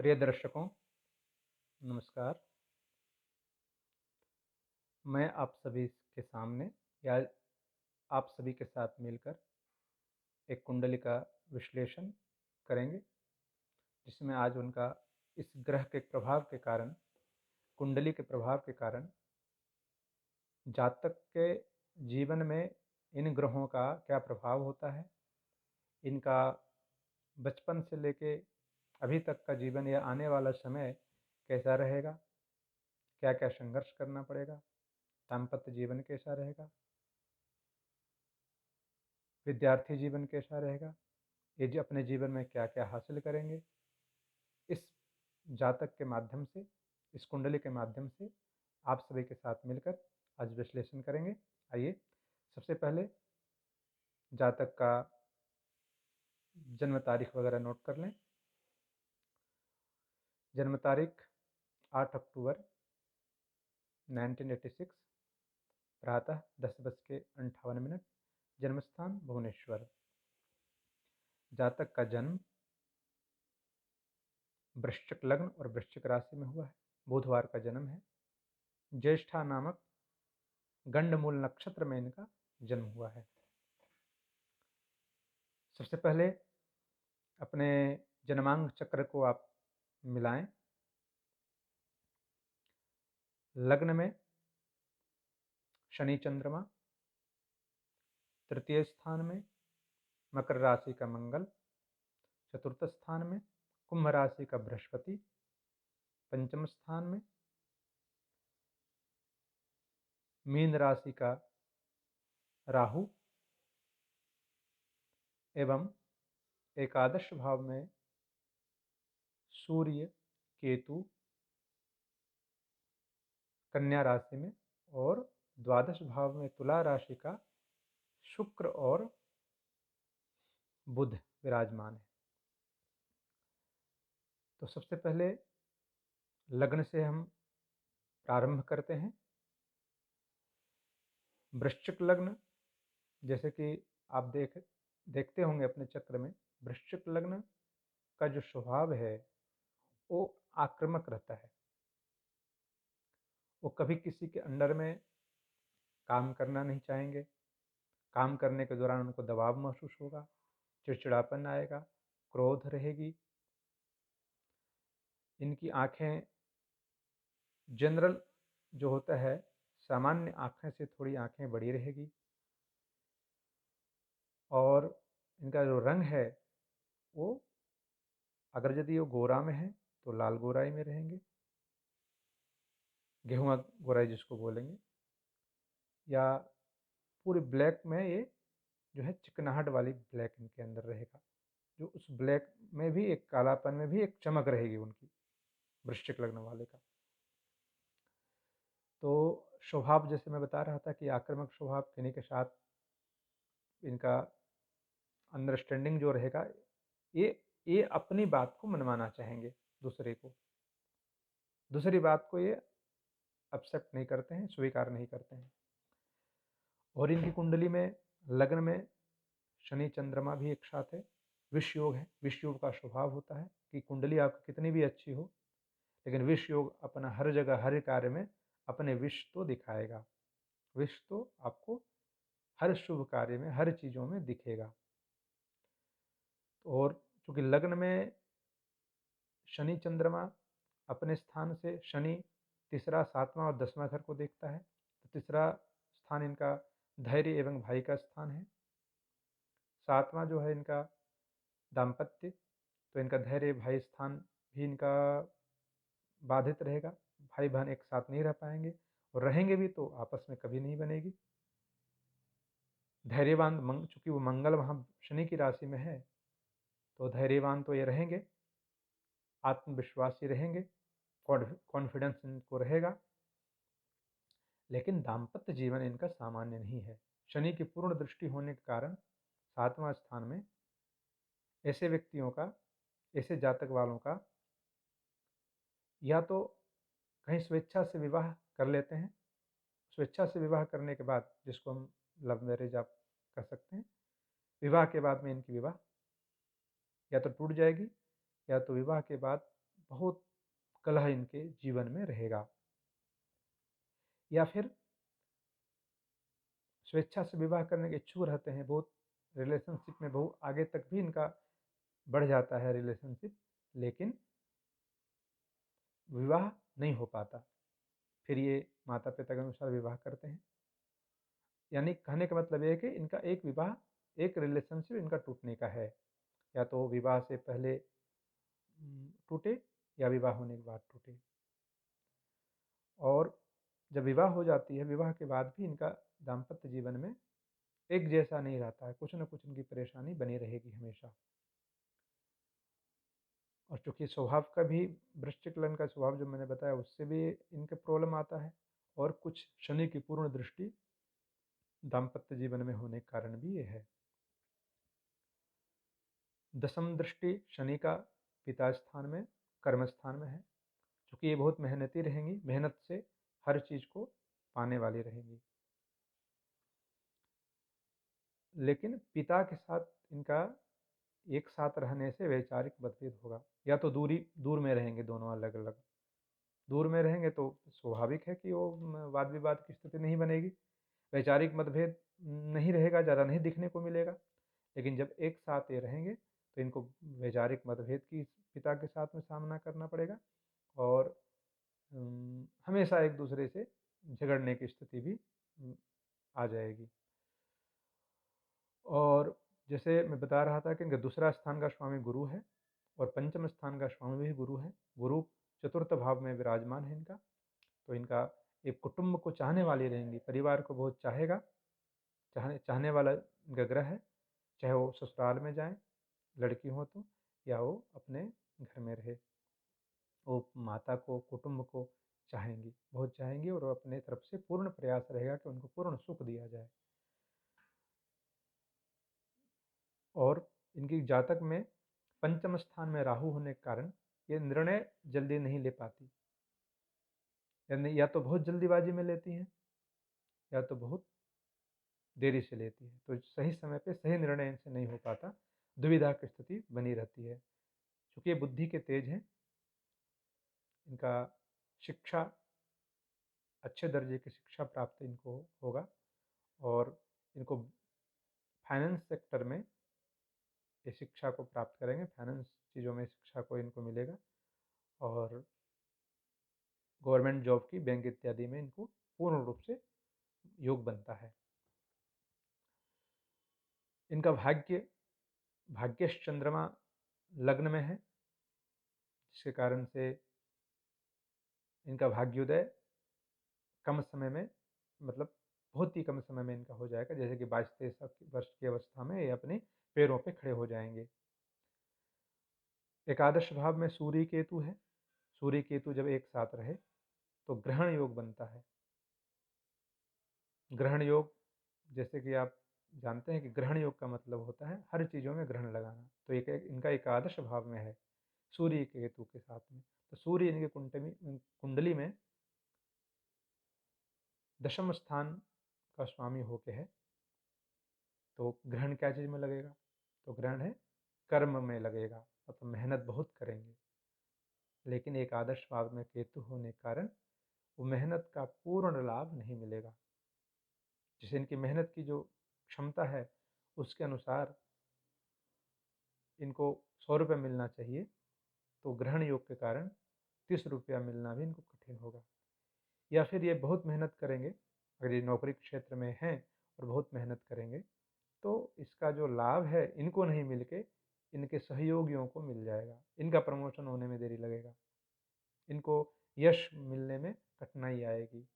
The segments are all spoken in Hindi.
प्रिय दर्शकों, नमस्कार। मैं आप सभी के सामने या आप सभी के साथ मिलकर एक कुंडली का विश्लेषण करेंगे, जिसमें आज उनका इस ग्रह के प्रभाव के कारण, कुंडली के प्रभाव के कारण जातक के जीवन में इन ग्रहों का क्या प्रभाव होता है, इनका बचपन से लेके अभी तक का जीवन या आने वाला समय कैसा रहेगा, क्या-क्या संघर्ष करना पड़ेगा, दाम्पत्य जीवन कैसा रहेगा, विद्यार्थी जीवन कैसा रहेगा, ये जो अपने जीवन में क्या-क्या हासिल करेंगे, इस जातक के माध्यम से, इस कुंडली के माध्यम से आप सभी के साथ मिलकर आज विश्लेषण करेंगे। आइए, सबसे पहले जातक का जन्म तारीख वगैरह नोट कर लें। जन्म तारीख 8 अक्टूबर 1986, प्रातः 10:58। जन्म स्थान भुवनेश्वर। जातक का जन्म वृश्चिक लग्न और वृश्चिक राशि में हुआ है। बुधवार का जन्म है। ज्येष्ठा नामक गंडमूल नक्षत्र में इनका जन्म हुआ है। सबसे पहले अपने जन्मांक चक्र को आप मिलाएं। लग्न में शनि चंद्रमा, तृतीय स्थान में मकर राशि का मंगल, चतुर्थ स्थान में कुंभ राशि का बृहस्पति, पंचम स्थान में मीन राशि का राहु एवं एकादश भाव में सूर्य, केतु कन्या राशि में और द्वादश भाव में तुला राशि का शुक्र और बुध विराजमान है। तो सबसे पहले लग्न से हम प्रारंभ करते हैं। वृश्चिक लग्न, जैसे कि आप देखते होंगे अपने चक्र में, वृश्चिक लग्न का जो स्वभाव है वो आक्रामक रहता है। वो कभी किसी के अंडर में काम करना नहीं चाहेंगे। काम करने के दौरान उनको दबाव महसूस होगा, चिड़चिड़ापन आएगा, क्रोध रहेगी। इनकी आंखें जनरल जो होता है, सामान्य आंखें से थोड़ी आंखें बड़ी रहेगी और इनका जो रंग है वो, अगर यदि वो गोरा में है तो लाल गोराई में रहेंगे, गेहुआ गोराई जिसको बोलेंगे, या पूरे ब्लैक में ये जो है चिकनाहट वाली ब्लैक इनके अंदर रहेगा। जो उस ब्लैक में भी एक कालापन में भी एक चमक रहेगी उनकी, वृश्चिक लग्न वाले का। तो स्वभाव जैसे मैं बता रहा था कि आक्रामक स्वभाव, किन्हीं के साथ इनका अंडरस्टैंडिंग जो रहेगा, ये अपनी बात को मनवाना चाहेंगे दूसरे को, दूसरी बात को ये एक्सेप्ट नहीं करते हैं, स्वीकार नहीं करते हैं। और इनकी कुंडली में लग्न में शनि चंद्रमा भी एक साथ है। विष योग है। विष योग का स्वभाव होता है कि कुंडली आपकी कितनी भी अच्छी हो, लेकिन विष योग अपना हर जगह हर कार्य में अपने विष तो दिखाएगा। विष तो आपको हर शुभ कार्य में, हर चीज़ों में दिखेगा। और चूंकि लग्न में शनि चंद्रमा अपने स्थान से, शनि तीसरा, सातवां और 10वां घर को देखता है, तो तीसरा स्थान इनका धैर्य एवं भाई का स्थान है। सातवां जो है इनका दाम्पत्य, तो इनका धैर्य भाई स्थान भी इनका बाधित रहेगा। भाई बहन एक साथ नहीं रह पाएंगे, और रहेंगे भी तो आपस में कभी नहीं बनेगी। धैर्यवान चूंकि वो मंगल वहाँ शनि की राशि में है, तो धैर्यवान तो ये रहेंगे, आत्मविश्वासी रहेंगे, कॉन्फिडेंस इनको रहेगा, लेकिन दाम्पत्य जीवन इनका सामान्य नहीं है। शनि की पूर्ण दृष्टि होने के कारण सातवां स्थान में ऐसे व्यक्तियों का, ऐसे जातक वालों का, या तो कहीं स्वेच्छा से विवाह कर लेते हैं। स्वेच्छा से विवाह करने के बाद, जिसको हम लव मैरिज आप कह सकते हैं, विवाह के बाद में इनकी विवाह या तो टूट जाएगी, या तो विवाह के बाद बहुत कलह इनके जीवन में रहेगा। या फिर स्वेच्छा से विवाह करने के इच्छुक रहते हैं, बहुत रिलेशनशिप में बहुत आगे तक भी इनका बढ़ जाता है रिलेशनशिप, लेकिन विवाह नहीं हो पाता, फिर ये माता पिता के अनुसार विवाह करते हैं। यानी कहने का मतलब ये है कि इनका एक विवाह, एक रिलेशनशिप इनका टूटने का है, या तो विवाह से पहले टूटे या विवाह होने के बाद टूटे। और जब विवाह हो जाती है, विवाह के बाद भी इनका दाम्पत्य जीवन में एक जैसा नहीं रहता है, कुछ न कुछ इनकी परेशानी बनी रहेगी हमेशा। और चूंकि स्वभाव का भी, वृश्चिक लग्न का स्वभाव जो मैंने बताया, उससे भी इनके प्रॉब्लम आता है। और कुछ शनि की पूर्ण दृष्टि दाम्पत्य जीवन में होने के कारण भी ये है। दसम दृष्टि शनि का पिता स्थान में, कर्म स्थान में है, क्योंकि ये बहुत मेहनती रहेंगी, मेहनत से हर चीज को पाने वाली रहेंगी। लेकिन पिता के साथ इनका एक साथ रहने से वैचारिक मतभेद होगा, या तो दूर में रहेंगे दोनों अलग अलग। दूर में रहेंगे तो स्वाभाविक है कि वो वाद विवाद की स्थिति नहीं बनेगी, वैचारिक मतभेद नहीं रहेगा, ज़्यादा नहीं दिखने को मिलेगा। लेकिन जब एक साथ ये रहेंगे तो इनको वैचारिक मतभेद की पिता के साथ में सामना करना पड़ेगा, और हमेशा एक दूसरे से झगड़ने की स्थिति भी आ जाएगी। और जैसे मैं बता रहा था कि इनका दूसरा स्थान का स्वामी गुरु है, और पंचम स्थान का स्वामी भी गुरु है। गुरु चतुर्थ भाव में विराजमान है इनका, तो इनका एक कुटुंब को चाहने वाली रहेंगी, परिवार को बहुत चाहेगा, चाहने वाला इनका ग्रह है। चाहे वो ससुराल में जाए लड़की हो तो, या वो अपने घर में रहे, वो माता को, कुटुंब को चाहेंगी, बहुत चाहेंगी, और वो अपने तरफ से पूर्ण प्रयास रहेगा कि उनको पूर्ण सुख दिया जाए। और इनकी जातक में पंचम स्थान में राहु होने के कारण ये निर्णय जल्दी नहीं ले पाती, यानी या तो बहुत जल्दीबाजी में लेती हैं, या तो बहुत देरी से लेती है, तो सही समय पे सही निर्णय इनसे नहीं हो पाता, दुविधा की स्थिति बनी रहती है। क्योंकि ये बुद्धि के तेज हैं, इनका शिक्षा, अच्छे दर्जे की शिक्षा प्राप्त इनको होगा, और इनको फाइनेंस सेक्टर में ये शिक्षा को प्राप्त करेंगे, फाइनेंस चीज़ों में शिक्षा को इनको मिलेगा, और गवर्नमेंट जॉब की, बैंक इत्यादि में इनको पूर्ण रूप से योग बनता है। इनका भाग्यश चंद्रमा लग्न में है, जिसके कारण से इनका भाग्योदय कम समय में, मतलब बहुत ही कम समय में इनका हो जाएगा। जैसे कि 22-23 वर्ष की अवस्था में ये अपने पैरों पे खड़े हो जाएंगे। एकादश भाव में सूर्य केतु है। सूर्य केतु जब एक साथ रहे तो ग्रहण योग बनता है। ग्रहण योग, जैसे कि आप जानते हैं कि ग्रहण योग का मतलब होता है हर चीज़ों में ग्रहण लगाना, तो एक इनका एकादश भाव में है सूर्य केतु के साथ में। तो सूर्य इनके कुंडली में दशम स्थान का स्वामी होके है, तो ग्रहण क्या चीज़ में लगेगा? तो ग्रहण है कर्म में लगेगा, मतलब मेहनत बहुत करेंगे। लेकिन एक आदर्श भाव में केतु होने के कारण वो मेहनत का पूर्ण लाभ नहीं मिलेगा। जैसे इनकी मेहनत की जो क्षमता है उसके अनुसार इनको 100 रुपये मिलना चाहिए, तो ग्रहण योग के कारण 30 रुपया मिलना भी इनको कठिन होगा। या फिर ये बहुत मेहनत करेंगे, अगर ये नौकरी क्षेत्र में हैं और बहुत मेहनत करेंगे, तो इसका जो लाभ है इनको नहीं मिल के इनके सहयोगियों को मिल जाएगा, इनका प्रमोशन होने में देरी लगेगा, इनको यश मिलने में कठिनाई आएगी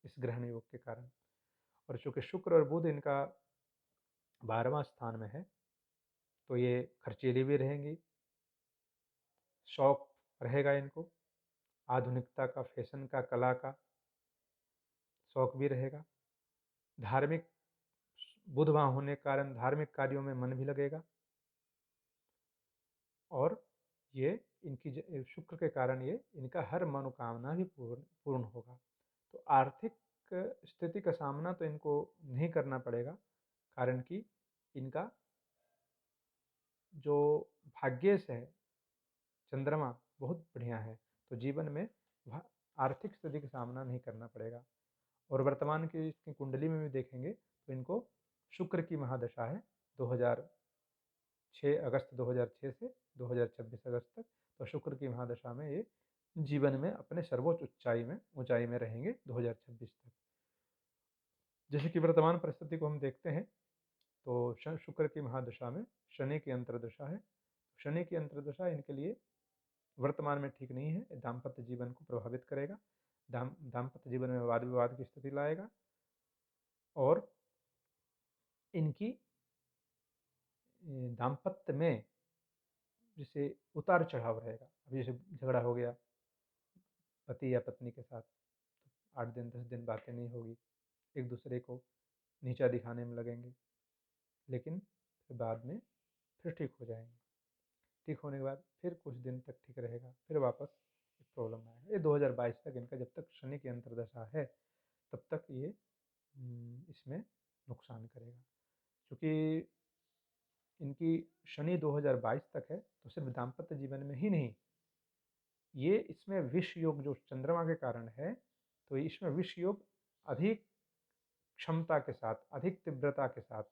इस ग्रहण योग के कारण। और चूंकि शुक्र और बुध इनका 12वां स्थान में है, तो ये खर्चीली भी रहेंगी, शौक रहेगा इनको, आधुनिकता का, फैशन का, कला का शौक भी रहेगा। धार्मिक, बुध वहाँ होने के कारण धार्मिक कार्यों में मन भी लगेगा, और ये इनकी शुक्र के कारण ये इनका हर मनोकामना भी पूर्ण होगा। तो आर्थिक स्थिति का सामना तो इनको नहीं करना पड़ेगा, कारण कि इनका जो भाग्येश है चंद्रमा, बहुत बढ़िया है, तो जीवन में वह आर्थिक स्थिति का सामना नहीं करना पड़ेगा। और वर्तमान की इसकी कुंडली में भी देखेंगे तो इनको शुक्र की महादशा है 2006 अगस्त 2006 से 2026 अगस्त तक। तो शुक्र की महादशा में ये जीवन में अपने सर्वोच्च ऊंचाई में रहेंगे 2026 तक। जैसे कि वर्तमान परिस्थिति को हम देखते हैं तो शुक्र की महादशा में शनि की अंतर्दशा है। शनि की अंतर्दशा इनके लिए वर्तमान में ठीक नहीं है, दाम्पत्य जीवन को प्रभावित करेगा, दाम्पत्य जीवन में वाद विवाद की स्थिति लाएगा और इनकी दाम्पत्य में जैसे उतार चढ़ाव रहेगा। अभी जैसे झगड़ा हो गया पति या पत्नी के साथ, तो 8 दिन 10 दिन बातें नहीं होगी, एक दूसरे को नीचा दिखाने में लगेंगे, लेकिन फिर बाद में फिर ठीक हो जाएंगे। ठीक होने के बाद फिर कुछ दिन तक ठीक रहेगा, फिर वापस एक प्रॉब्लम आएगा। ये 2022 तक इनका जब तक शनि की अंतर्दशा है तब तक ये इसमें नुकसान करेगा। क्योंकि इनकी शनि 2022 तक है तो सिर्फ दाम्पत्य जीवन में ही नहीं, ये इसमें विष योग जो चंद्रमा के कारण है, तो इसमें विष योग अधिक क्षमता के साथ, अधिक तीव्रता के साथ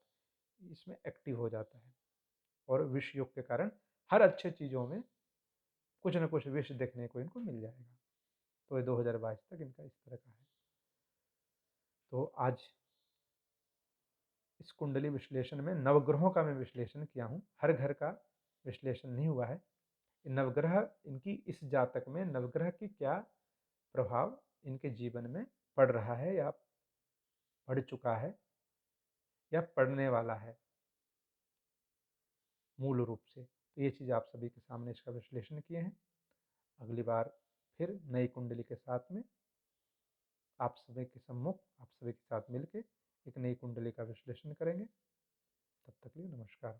इसमें एक्टिव हो जाता है और विष योग के कारण हर अच्छे चीज़ों में कुछ न कुछ विष देखने को इनको मिल जाएगा। तो ये 2022 तक इनका इस तरह का है। तो आज इस कुंडली विश्लेषण में नवग्रहों का मैं विश्लेषण किया हूँ, हर घर का विश्लेषण नहीं हुआ है। नवग्रह इनकी इस जातक में नवग्रह की क्या प्रभाव इनके जीवन में पड़ रहा है या पड़ चुका है या पड़ने वाला है मूल रूप से। तो ये चीज़ आप सभी के सामने इसका विश्लेषण किए हैं। अगली बार फिर नई कुंडली के साथ में आप सभी के सम्मुख, आप सभी के साथ मिलके एक नई कुंडली का विश्लेषण करेंगे। तब तक के लिए नमस्कार।